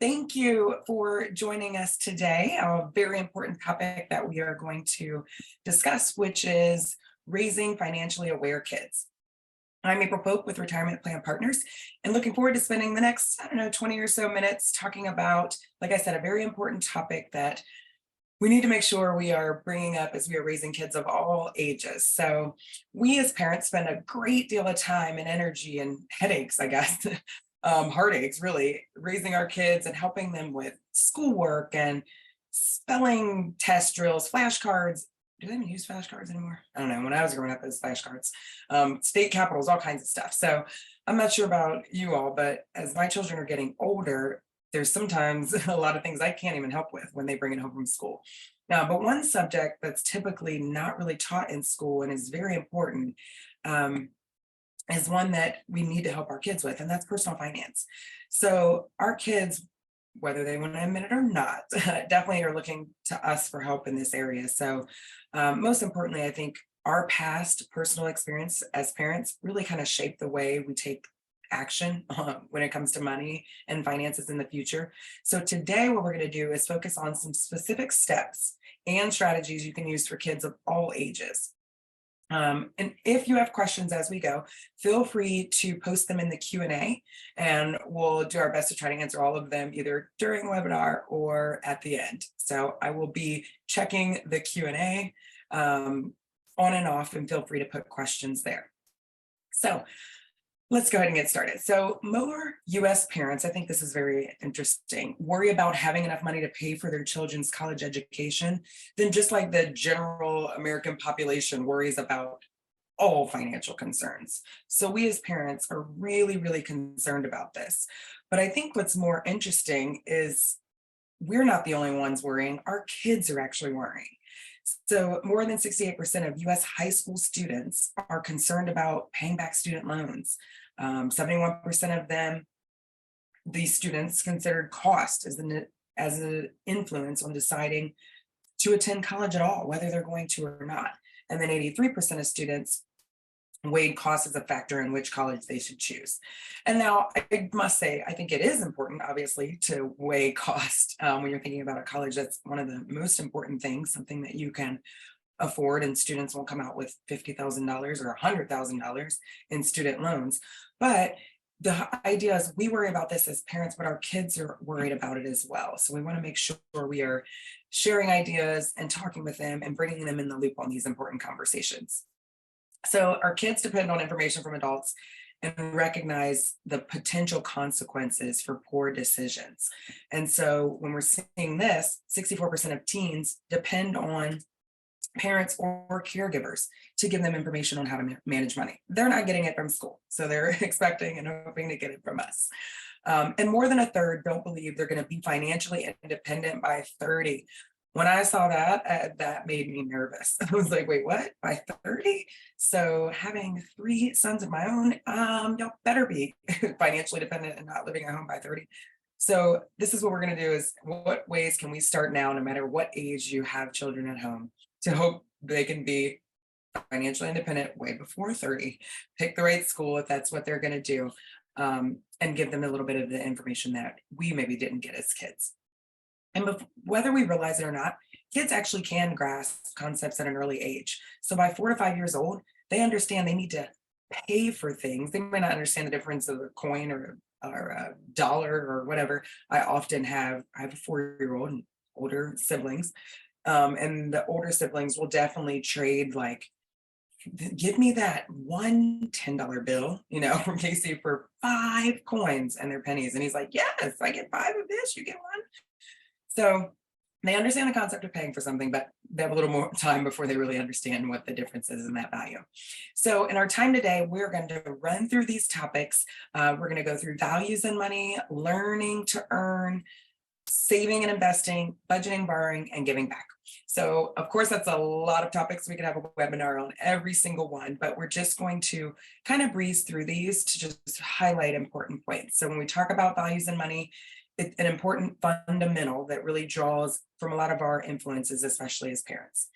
Thank you for joining us today. A very important topic that we are going to discuss, which is raising financially aware kids. I'm April Pope with Retirement Plan Partners and looking forward to spending the next, 20 or so minutes talking about, like I said, a very important topic that we need to make sure we are bringing up as we are raising kids of all ages. So, we as parents spend a great deal of time and energy and headaches, I guess, heartaches, really, raising our kids and helping them with schoolwork and spelling test drills, flashcards. Do they even use flashcards anymore? I don't know. When I was growing up, it was flashcards, state capitals, all kinds of stuff. So, I'm not sure about you all, but as my children are getting older, there's sometimes a lot of things I can't even help with when they bring it home from school. Now, but one subject that's typically not really taught in school and is very important, um, is one that we need to help our kids with, and that's personal finance. So our kids, whether they want to admit it or not, definitely are looking to us for help in this area. So most importantly, I think our past personal experience as parents really kind of shape the way we take action when it comes to money and finances in the future. So today, what we're going to do is focus on some specific steps and strategies you can use for kids of all ages. And if you have questions as we go, feel free to post them in the Q&A, and we'll do our best to try to answer all of them either during the webinar or at the end. So I will be checking the Q&A on and off, and feel free to put questions there. So let's go ahead and get started. So more US parents, I think this is very interesting, worry about having enough money to pay for their children's college education than just like the general American population worries about all financial concerns. So we as parents are really, really concerned about this. But I think what's more interesting is we're not the only ones worrying, our kids are actually worrying. So more than 68% of US high school students are concerned about paying back student loans. 71% of them, these students considered cost as an influence on deciding to attend college at all, whether they're going to or not. And then 83% of students weighed cost as a factor in which college they should choose. And now I must say, I think it is important, obviously, to weigh cost when you're thinking about a college. That's one of the most important things, something that you can afford, and students won't come out with $50,000 or $100,000 in student loans. But the idea is we worry about this as parents, but our kids are worried about it as well. So we want to make sure we are sharing ideas and talking with them and bringing them in the loop on these important conversations. So our kids depend on information from adults and recognize the potential consequences for poor decisions. And so when we're seeing this, 64% of teens depend on parents or caregivers to give them information on how to manage money. They're not getting it from school, so they're expecting and hoping to get it from us. And more than a third don't believe they're going to be financially independent by 30. When I saw that, that made me nervous. I was like, wait, what? By 30? So having three sons of my own, y'all better be financially dependent and not living at home by 30. So this is what we're going to do is what ways can we start now, no matter what age you have children at home, to hope they can be financially independent way before 30, pick the right school if that's what they're going to do, and give them a little bit of the information that we maybe didn't get as kids. And whether we realize it or not, kids actually can grasp concepts at an early age. So by 4 to 5 years old, they understand they need to pay for things. They may not understand the difference of a coin or a dollar or whatever. I have a 4-year-old and older siblings. And the older siblings will definitely trade, like, give me that one $10 bill, from Casey for 5 coins and their pennies. And he's like, yes, I get 5 of this, you get one. So they understand the concept of paying for something, but they have a little more time before they really understand what the difference is in that value. So in our time today, we're going to run through these topics. We're going to go through values in money, learning to earn, saving and investing, budgeting, borrowing, and giving back. So of course, that's a lot of topics. We could have a webinar on every single one, but we're just going to kind of breeze through these to just highlight important points. So when we talk about values in money, it's an important fundamental that really draws from a lot of our influences, especially as parents.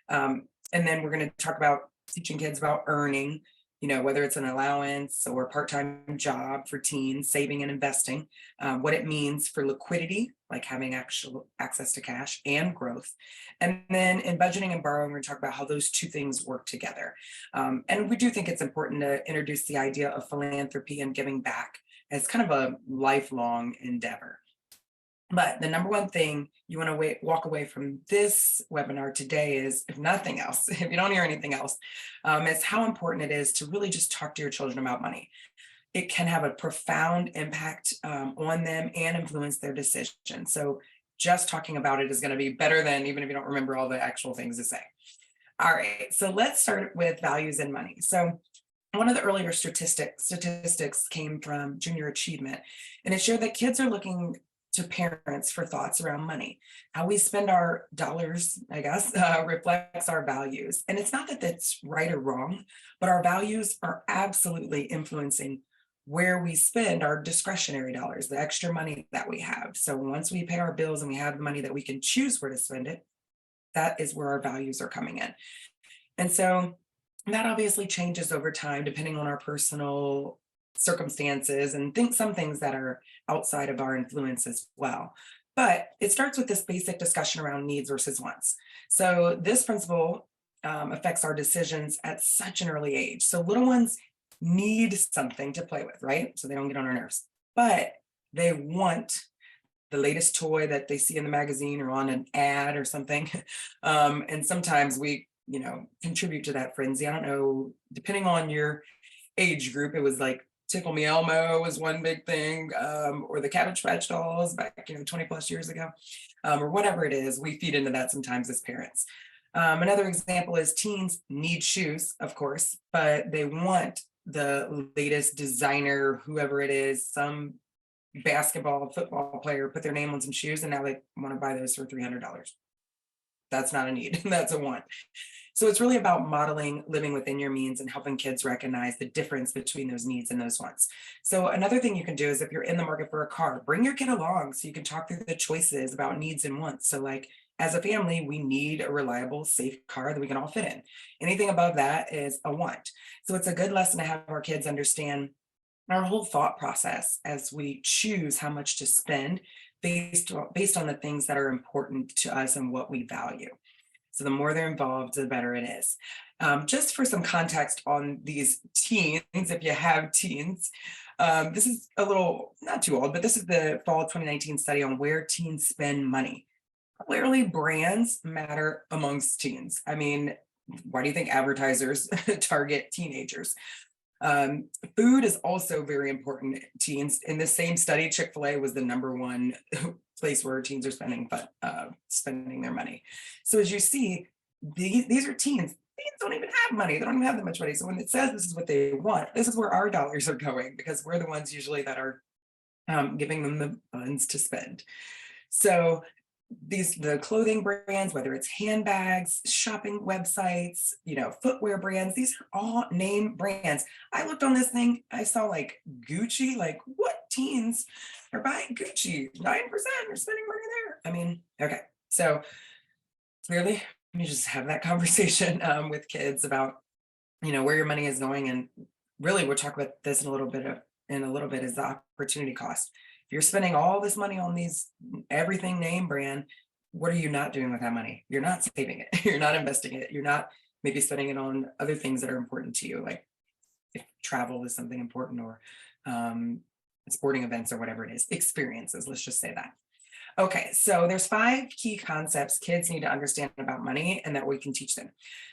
And then we're going to talk about teaching kids about earning, whether it's an allowance or part-time job for teens, saving and investing, what it means for liquidity, like having actual access to cash and growth. And then in budgeting and borrowing, we're going to talk about how those two things work together. And we do think it's important to introduce the idea of philanthropy and giving back as kind of a lifelong endeavor. But the number one thing you want to walk away from this webinar today is, if nothing else, if you don't hear anything else, is how important it is to really just talk to your children about money. It can have a profound impact on them and influence their decisions. So just talking about it is going to be better than even if you don't remember all the actual things to say. All right, so let's start with values and money. So one of the earlier statistics came from Junior Achievement, and it showed that kids are looking to parents for thoughts around money. How we spend our dollars, I guess, reflects our values. And it's not that that's right or wrong, but our values are absolutely influencing where we spend our discretionary dollars, the extra money that we have. So once we pay our bills and we have the money that we can choose where to spend it, that is where our values are coming in. And so that obviously changes over time, depending on our personal circumstances and some things that are outside of our influence as well. But it starts with this basic discussion around needs versus wants. So this principle affects our decisions at such an early age. So little ones need something to play with, right? So they don't get on our nerves, but they want the latest toy that they see in the magazine or on an ad or something. And sometimes we, contribute to that frenzy. I don't know, depending on your age group, it was like Tickle Me Elmo was one big thing, or the Cabbage Patch Dolls back, 20 plus years ago, or whatever it is. We feed into that sometimes as parents. Another example is teens need shoes, of course, but they want the latest designer, whoever it is, some football player put their name on some shoes, and now they want to buy those for $300. That's not a need, that's a want. So it's really about modeling living within your means and helping kids recognize the difference between those needs and those wants. So another thing you can do is, if you're in the market for a car, bring your kid along so you can talk through the choices about needs and wants. So like, as a family, we need a reliable, safe car that we can all fit in. Anything above that is a want. So it's a good lesson to have our kids understand our whole thought process as we choose how much to spend based on the things that are important to us and what we value. So the more they're involved, the better it is. Just for some context on these teens, if you have teens, this is a little, not too old, but this is the fall 2019 study on where teens spend money. Clearly, brands matter amongst teens. I mean, why do you think advertisers target teenagers? Food is also very important to teens. In the same study, Chick-fil-A was the number one place where teens are spending their money. So as you see, these are teens. Teens don't even have money. They don't even have that much money. So when it says this is what they want, this is where our dollars are going, because we're the ones usually that are giving them the funds to spend. So the clothing brands, whether it's handbags, shopping websites, footwear brands, these are all name brands. I looked on this thing, I saw like Gucci, like what teens are buying Gucci? 9% are spending money there. I mean, okay. So clearly, you just have that conversation with kids about, where your money is going. And really, we'll talk about this in a little bit is the opportunity cost. You're spending all this money on these everything name brand. What are you not doing with that money? You're not saving it. You're not investing it. You're not maybe spending it on other things that are important to you, like if travel is something important, or sporting events, or whatever it is, experiences. Let's just say that. Okay, so there's 5 key concepts kids need to understand about money and that we can teach them.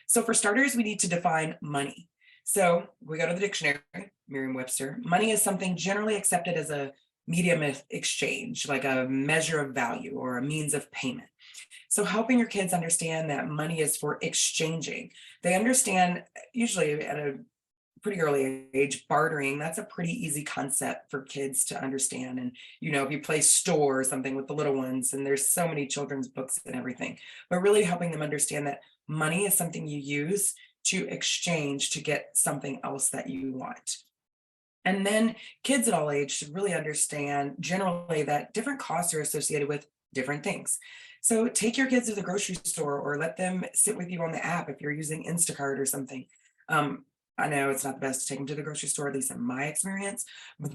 So for starters, we need to define money. So we go to the dictionary, Merriam-Webster. Money is something generally accepted as a medium of exchange, like a measure of value or a means of payment. So helping your kids understand that money is for exchanging. They understand, usually at a pretty early age, bartering. That's a pretty easy concept for kids to understand. And, if you play store or something with the little ones, and there's so many children's books and everything, but really helping them understand that money is something you use to exchange to get something else that you want. And then kids at all ages should really understand generally that different costs are associated with different things. So take your kids to the grocery store, or let them sit with you on the app if you're using Instacart or something. I know it's not the best to take them to the grocery store, at least in my experience, but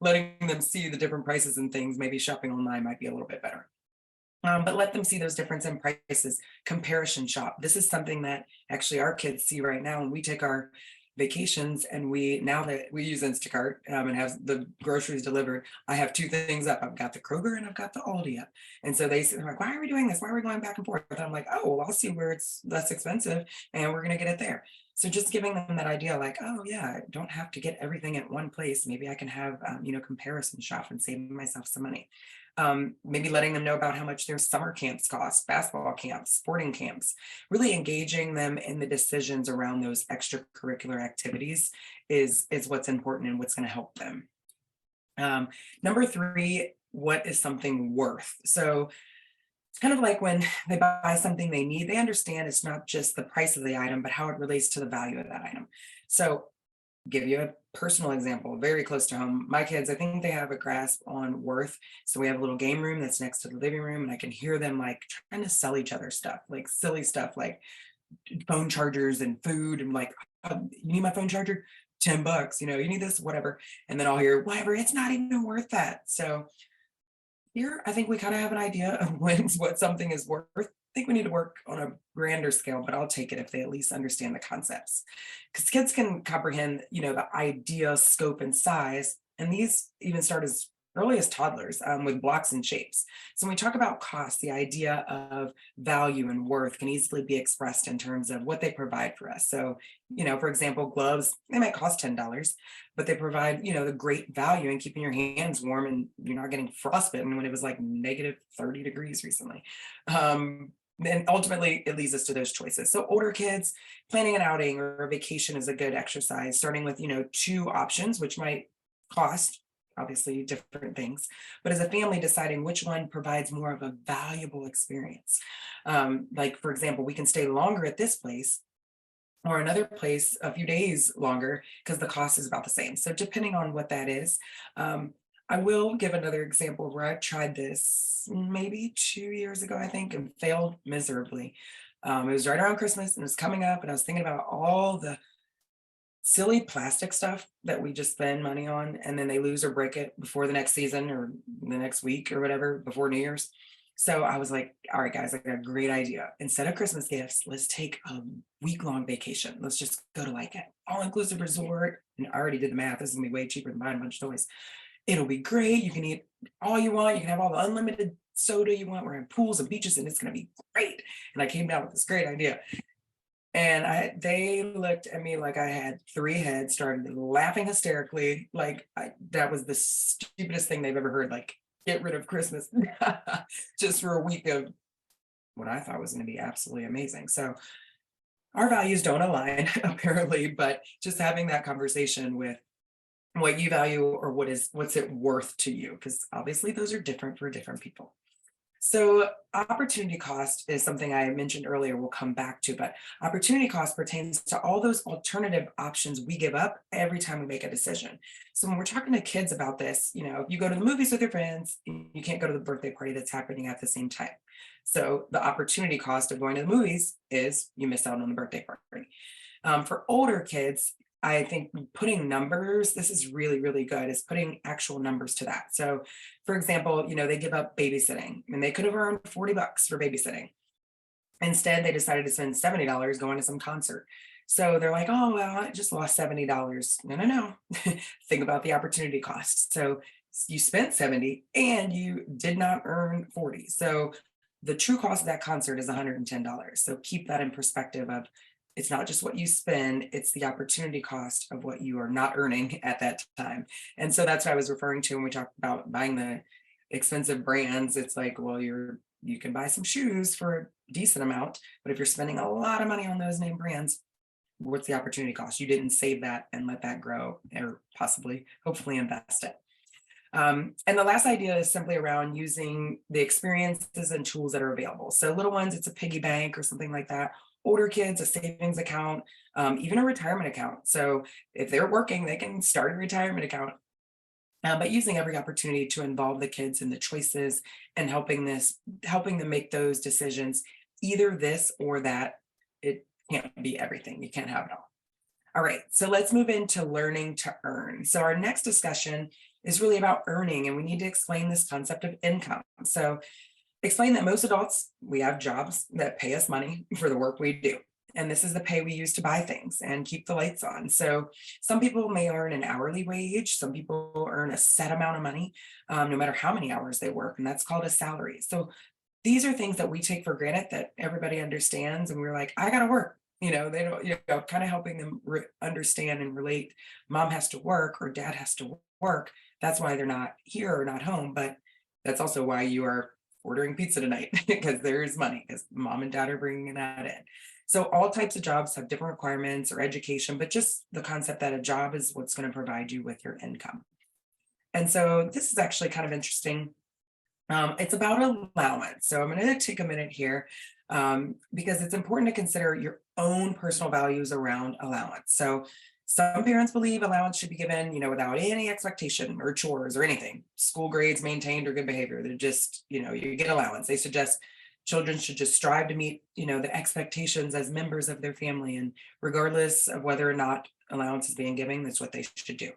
letting them see the different prices and things, maybe shopping online might be a little bit better. But let them see those difference in prices, comparison shop. This is something that actually our kids see right now when we take our vacations, and now that we use Instacart and have the groceries delivered, I have two things up. I've got the Kroger and I've got the Aldi up. And so they're like, why are we doing this? Why are we going back and forth? And I'm like, oh, well, I'll see where it's less expensive and we're going to get it there. So just giving them that idea, like, oh yeah, I don't have to get everything at one place. Maybe I can have, comparison shop and save myself some money. Maybe letting them know about how much their summer camps cost, basketball camps, sporting camps, really engaging them in the decisions around those extracurricular activities is what's important and what's going to help them. Number three, what is something worth? So it's kind of like when they buy something they need, they understand it's not just the price of the item, but how it relates to the value of that item. So give you a personal example, very close to home. My kids, I think they have a grasp on worth. So we have a little game room that's next to the living room, and I can hear them like trying to sell each other stuff, like silly stuff, like phone chargers and food. And like, you need my phone charger? $10, you need this, whatever. And then I'll hear, whatever, it's not even worth that. So here, I think we kind of have an idea of what something is worth. I think we need to work on a grander scale, but I'll take it if they at least understand the concepts. Because kids can comprehend, the idea, scope, and size. And these even start as early as toddlers with blocks and shapes. So when we talk about cost, the idea of value and worth can easily be expressed in terms of what they provide for us. So, for example, gloves, they might cost $10, but they provide, the great value in keeping your hands warm and you're not getting frostbitten when it was like negative 30 degrees recently. And ultimately, it leads us to those choices. So older kids, planning an outing or a vacation is a good exercise, starting with, two options, which might cost obviously different things, but as a family deciding which one provides more of a valuable experience. Like, for example, we can stay longer at this place or another place a few days longer because the cost is about the same. So depending on what that is, I will give another example where I tried this maybe 2 years ago, I think, and failed miserably. It was right around Christmas and it was coming up, and I was thinking about all the silly plastic stuff that we just spend money on, and then they lose or break it before the next season or the next week or whatever, before New Year's. So I was like, all right, guys, I got a great idea. Instead of Christmas gifts, let's take a week-long vacation. Let's just go to like an all-inclusive resort. And I already did the math. This is gonna be way cheaper than buying a bunch of toys. It'll be great. You can eat all you want. You can have all the unlimited soda you want. We're in pools and beaches, and it's gonna be great. And I came down with this great idea. And they looked at me like I had three heads, started laughing hysterically. Like that was the stupidest thing they've ever heard. Like, get rid of Christmas just for a week of what I thought was going to be absolutely amazing. So our values don't align apparently, but just having that conversation with what you value or what's it worth to you, because obviously those are different for different people. So opportunity cost is something I mentioned earlier, we'll come back to, but opportunity cost pertains to all those alternative options we give up every time we make a decision. So when we're talking to kids about this, if you go to the movies with your friends, you can't go to the birthday party that's happening at the same time. So the opportunity cost of going to the movies is you miss out on the birthday party. For older kids, I think putting numbers, this is really, really good, is putting actual numbers to that. So for example, they give up babysitting and they could have earned $40 for babysitting. Instead, they decided to spend $70 going to some concert. So they're like, oh, well, I just lost $70. No. Think about the opportunity cost. So you spent 70 and you did not earn 40. So the true cost of that concert is $110. So keep that in perspective of, it's not just what you spend, it's the opportunity cost of what you are not earning at that time. And so that's what I was referring to when we talked about buying the expensive brands. It's like, well, you can buy some shoes for a decent amount, but if you're spending a lot of money on those name brands, what's the opportunity cost? You didn't save that and let that grow, or possibly, hopefully invest it. And the last idea is simply around using the experiences and tools that are available. So little ones, it's a piggy bank or something like that. Older kids, a savings account, even a retirement account. So if they're working, they can start a retirement account. But using every opportunity to involve the kids in the choices and helping them make those decisions, either this or that. It can't be everything. You can't have it all. All right, so let's move into learning to earn. So our next discussion is really about earning, and we need to explain this concept of income. So explain that most adults, we have jobs that pay us money for the work we do. And this is the pay we use to buy things and keep the lights on. So some people may earn an hourly wage. Some people earn a set amount of money, no matter how many hours they work. And that's called a salary. So these are things that we take for granted that everybody understands. And we're like, I got to work. They don't, kind of helping them understand and relate. Mom has to work or dad has to work. That's why they're not here or not home. But that's also why you are ordering pizza tonight because there's money because mom and dad are bringing that in. So all types of jobs have different requirements or education, but just the concept that a job is what's going to provide you with your income. And so this is actually kind of interesting. It's about allowance. So I'm going to take a minute here because it's important to consider your own personal values around allowance. So some parents believe allowance should be given, without any expectation or chores or anything. School grades maintained or good behavior. They're just, you get allowance. They suggest children should just strive to meet, the expectations as members of their family. And regardless of whether or not allowance is being given, that's what they should do.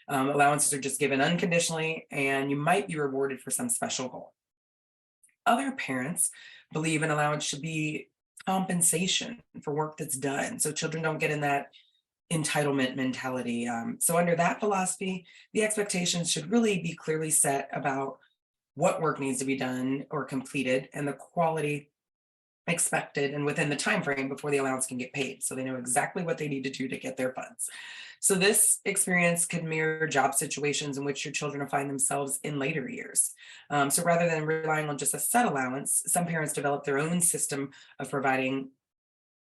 Allowances are just given unconditionally, and you might be rewarded for some special goal. Other parents believe an allowance should be compensation for work that's done. So children don't get in that entitlement mentality. So under that philosophy, the expectations should really be clearly set about what work needs to be done or completed and the quality expected and within the time frame before the allowance can get paid. So they know exactly what they need to do to get their funds. So this experience could mirror job situations in which your children will find themselves in later years. So rather than relying on just a set allowance, some parents develop their own system of providing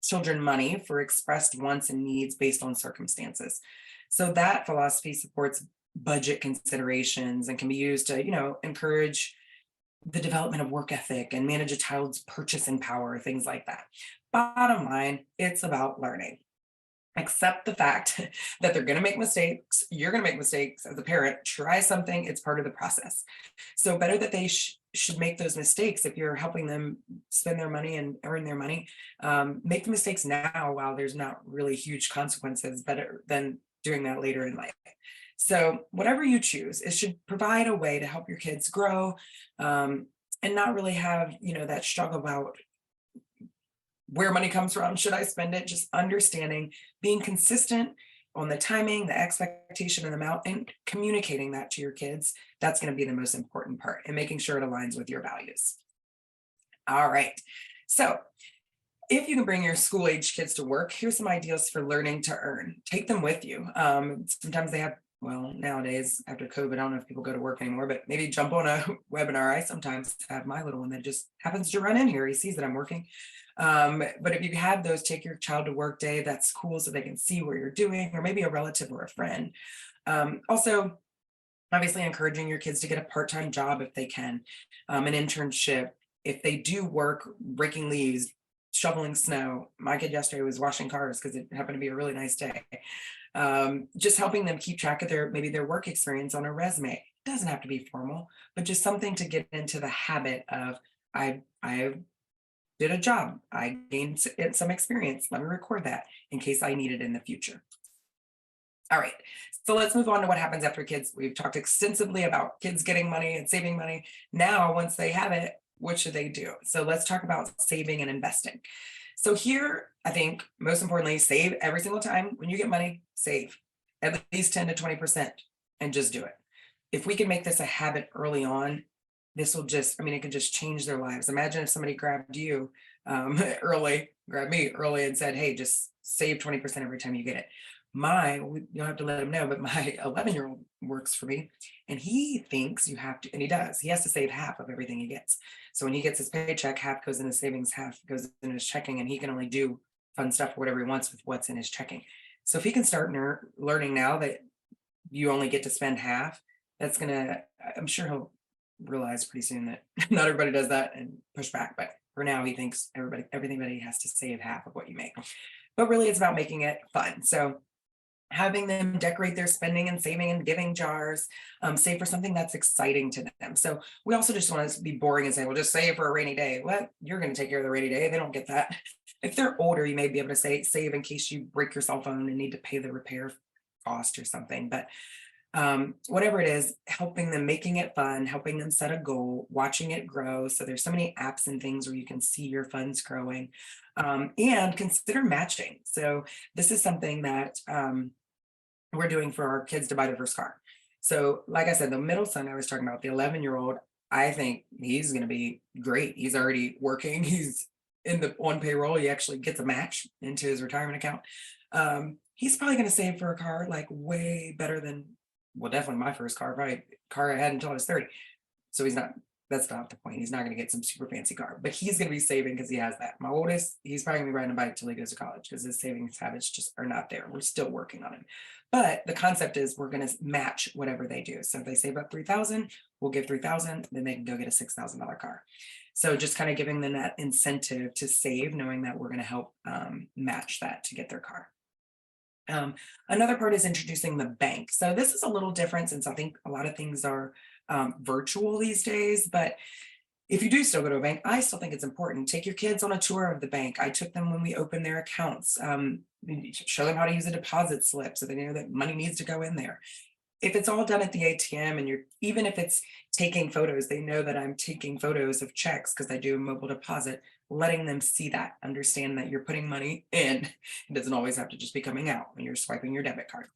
children money for expressed wants and needs based on circumstances. So that philosophy supports budget considerations and can be used to, encourage the development of work ethic and manage a child's purchasing power, things like that. Bottom line, it's about learning. Accept the fact that they're going to make mistakes. You're going to make mistakes as a parent. Try something. It's part of the process. So better that they should make those mistakes if you're helping them spend their money and earn their money. Make the mistakes now while there's not really huge consequences, better than doing that later in life. So whatever you choose, it should provide a way to help your kids grow and not really have, that struggle about where money comes from. Should I spend it? Just understanding, being consistent on the timing, the expectation and amount, and communicating that to your kids. That's going to be the most important part, and making sure it aligns with your values. All right. So if you can bring your school age kids to work, here's some ideas for learning to earn. Take them with you. Sometimes they have, well, nowadays after COVID, I don't know if people go to work anymore, but maybe jump on a webinar. I sometimes have my little one that just happens to run in here. He sees that I'm working. But if you have those, take your child to work day, that's cool, so they can see what you're doing, or maybe a relative or a friend. Also, obviously encouraging your kids to get a part-time job if they can, an internship. If they do work raking leaves, shoveling snow. My kid yesterday was washing cars because it happened to be a really nice day. Just helping them keep track of maybe their work experience on a resume. It doesn't have to be formal, but just something to get into the habit of, I did a job. I gained some experience. Let me record that in case I need it in the future. All right, so let's move on to what happens after kids. We've talked extensively about kids getting money and saving money. Now, once they have it, what should they do? So let's talk about saving and investing. So here, I think most importantly, save every single time when you get money, save at least 10 to 20% and just do it. If we can make this a habit early on, this will just, it could just change their lives. Imagine if somebody grabbed you grabbed me early and said, hey, just save 20% every time you get it. You don't have to let him know, but my 11-year-old works for me, and he thinks you have to, and he does, he has to save half of everything he gets. So when he gets his paycheck, half goes in his savings, half goes in his checking, and he can only do fun stuff, whatever he wants with what's in his checking. So if he can start learning now that you only get to spend half, I'm sure he'll realize pretty soon that not everybody does that and push back. But for now, he thinks everybody has to save half of what you make. But really, it's about making it fun. So having them decorate their spending and saving and giving jars, save for something that's exciting to them. So we also just want to be boring and say, well, just save for a rainy day. What? You're going to take care of the rainy day. They don't get that. If they're older, you may be able to say save in case you break your cell phone and need to pay the repair cost or something. But whatever it is, helping them, making it fun, helping them set a goal, watching it grow. So there's so many apps and things where you can see your funds growing, and consider matching. So this is something that we're doing for our kids to buy their first car. So like I said, the middle son I was talking about, the 11-year-old, I think he's going to be great. He's already working. He's on payroll. He actually gets a match into his retirement account. He's probably going to save for a car like way better than, well, definitely my first car, probably car I had until I was 30. So that's not the point. He's not going to get some super fancy car, but he's going to be saving because he has that. My oldest, he's probably going to be riding a bike till he goes to college because his savings habits just are not there. We're still working on it. But the concept is we're going to match whatever they do. So if they save up 3,000, we'll give 3,000, then they can go get a $6,000 car. So just kind of giving them that incentive to save, knowing that we're going to help match that to get their car. Another part is introducing the bank. So this is a little different since I think a lot of things are virtual these days, but if you do still go to a bank, I still think it's important. Take your kids on a tour of the bank. I took them when we opened their accounts. Show them how to use a deposit slip so they know that money needs to go in there. If it's all done at the ATM and even if it's taking photos, they know that I'm taking photos of checks because I do a mobile deposit, letting them see that, understand that you're putting money in. It doesn't always have to just be coming out when you're swiping your debit card.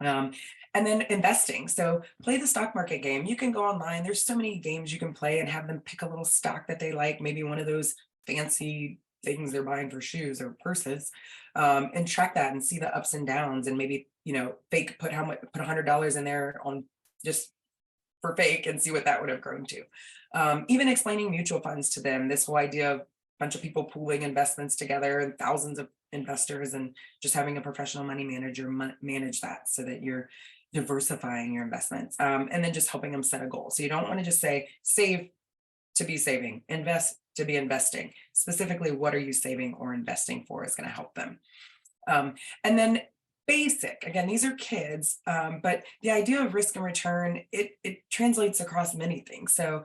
And then investing. So play the stock market game. You can go online. There's so many games you can play and have them pick a little stock that they like, maybe one of those fancy things they're buying for shoes or purses, and track that and see the ups and downs. And maybe, fake put $100 in there on just for fake and see what that would have grown to. Even explaining mutual funds to them, this whole idea of a bunch of people pooling investments together and thousands of investors, and just having a professional money manager manage that so that you're diversifying your investments, and then just helping them set a goal. So you don't want to just say save to be saving, invest to be investing. Specifically, what are you saving or investing for is going to help them. And then basic, again, these are kids, but the idea of risk and return, it translates across many things. So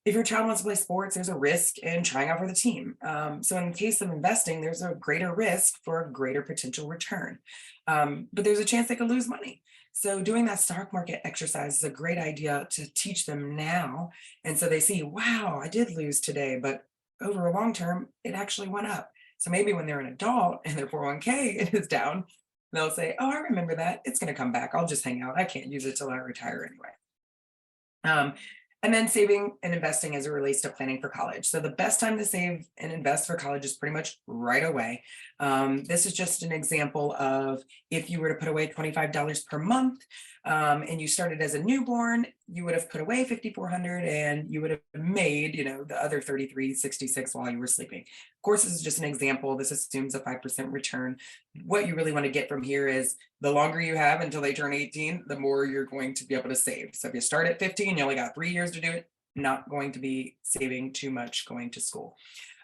if your child wants to play sports, there's a risk in trying out for the team. So in the case of investing, there's a greater risk for a greater potential return. But there's a chance they could lose money. So doing that stock market exercise is a great idea to teach them now. And so they see, wow, I did lose today, but over a long term, it actually went up. So maybe when they're an adult and their 401k is down, they'll say, oh, I remember that. It's going to come back. I'll just hang out. I can't use it till I retire anyway. And then saving and investing as it relates to planning for college. So the best time to save and invest for college is pretty much right away. This is just an example of if you were to put away $25 per month, and you started as a newborn, you would have put away $5,400 and you would have made, the other $3,366 while you were sleeping. Of course, this is just an example. This assumes a 5% return. What you really want to get from here is the longer you have until they turn 18, the more you're going to be able to save. So if you start at 15, you only got 3 years to do it, not going to be saving too much going to school.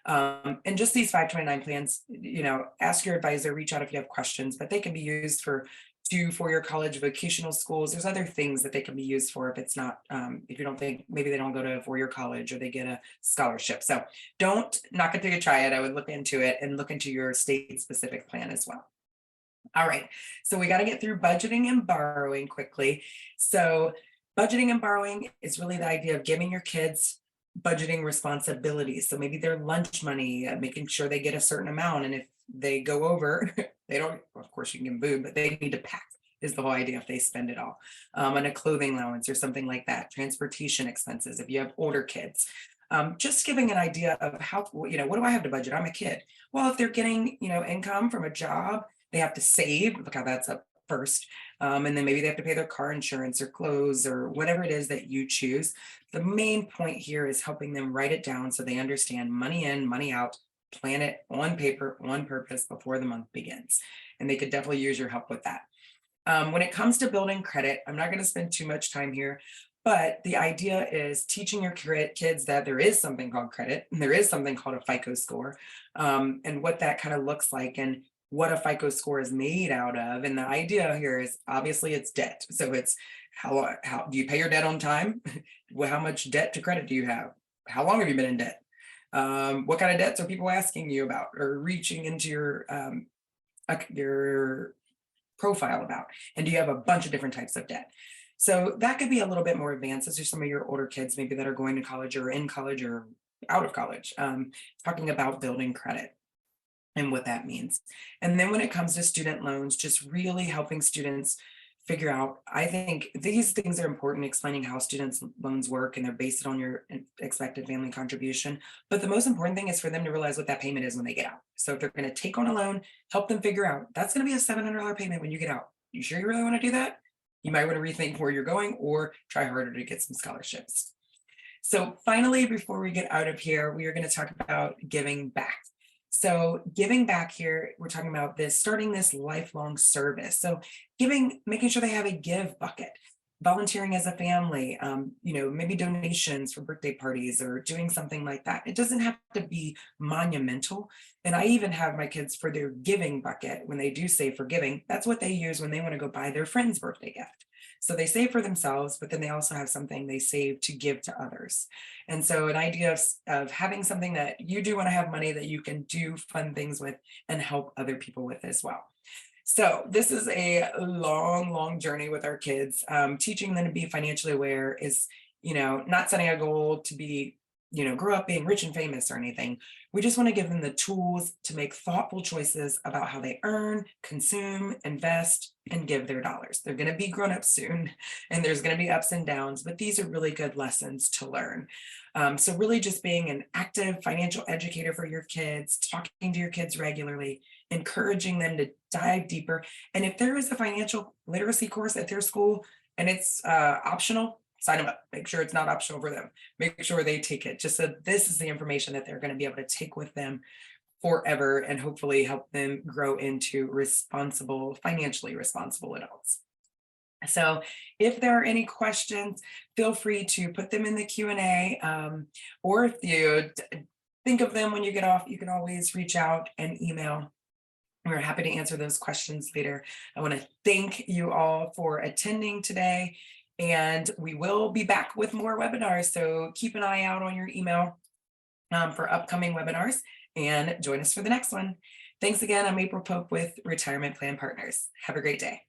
And just these 529 plans, ask your advisor, reach out if you have questions, but they can be used for 2 4-year college vocational schools. There's other things that they can be used for if it's not, if you don't think, maybe they don't go to a 4-year college or they get a scholarship. So don't knock it till you try it. I would look into it and look into your state specific plan as well. All right, so we got to get through budgeting and borrowing quickly. So budgeting and borrowing is really the idea of giving your kids budgeting responsibilities. So maybe their lunch money, making sure they get a certain amount. And if they go over, they don't, of course you can give them food, but they need to pack is the whole idea if they spend it all. On a clothing allowance or something like that, transportation expenses, if you have older kids. Just giving an idea of how, what do I have to budget? I'm a kid. Well, if they're getting, income from a job, they have to save. Look how that's up first. And then maybe they have to pay their car insurance or clothes or whatever it is that you choose. The main point here is helping them write it down so they understand money in, money out, plan it on paper, on purpose before the month begins. And they could definitely use your help with that. When it comes to building credit, I'm not going to spend too much time here, but the idea is teaching your kids that there is something called credit and there is something called a FICO score, and what that kind of looks like and what a FICO score is made out of. And the idea here is obviously it's debt. So it's how do you pay your debt on time? Well, how much debt to credit do you have? How long have you been in debt? What kind of debts are people asking you about or reaching into your profile about? And do you have a bunch of different types of debt? So that could be a little bit more advanced. Those are some of your older kids, maybe that are going to college or in college or out of college, talking about building credit and what that means. And then when it comes to student loans, just really helping students figure out, I think these things are important, explaining how students loans work, and they're based on your expected family contribution. But the most important thing is for them to realize what that payment is when they get out. So if they're going to take on a loan, help them figure out that's going to be a $700 payment when you get out. You sure you really want to do that? You might want to rethink where you're going or try harder to get some scholarships. So finally, before we get out of here, we are going to talk about giving back. So giving back here, we're talking about this, starting this lifelong service. So giving, making sure they have a give bucket, volunteering as a family, maybe donations for birthday parties or doing something like that. It doesn't have to be monumental. And I even have my kids for their giving bucket, when they do save for giving, that's what they use when they want to go buy their friend's birthday gift. So they save for themselves, but then they also have something they save to give to others. And so an idea of having something that you do want to have money that you can do fun things with and help other people with as well. So this is a long, long journey with our kids. Teaching them to be financially aware is, not setting a goal to be, grow up being rich and famous or anything. We just want to give them the tools to make thoughtful choices about how they earn, consume, invest, and give their dollars. They're going to be grown up soon, and there's going to be ups and downs, but these are really good lessons to learn. So really just being an active financial educator for your kids, talking to your kids regularly, encouraging them to dive deeper. And if there is a financial literacy course at their school and it's optional, sign them up. Make sure it's not optional for them. Make sure they take it, just so this is the information that they're going to be able to take with them forever and hopefully help them grow into financially responsible adults. So if there are any questions, feel free to put them in the Q&A, or if you think of them when you get off, you can always reach out and email. We're happy to answer those questions later. I want to thank you all for attending today, and we will be back with more webinars. So keep an eye out on your email for upcoming webinars and join us for the next one. Thanks again. I'm April Pope with Retirement Plan Partners. Have a great day.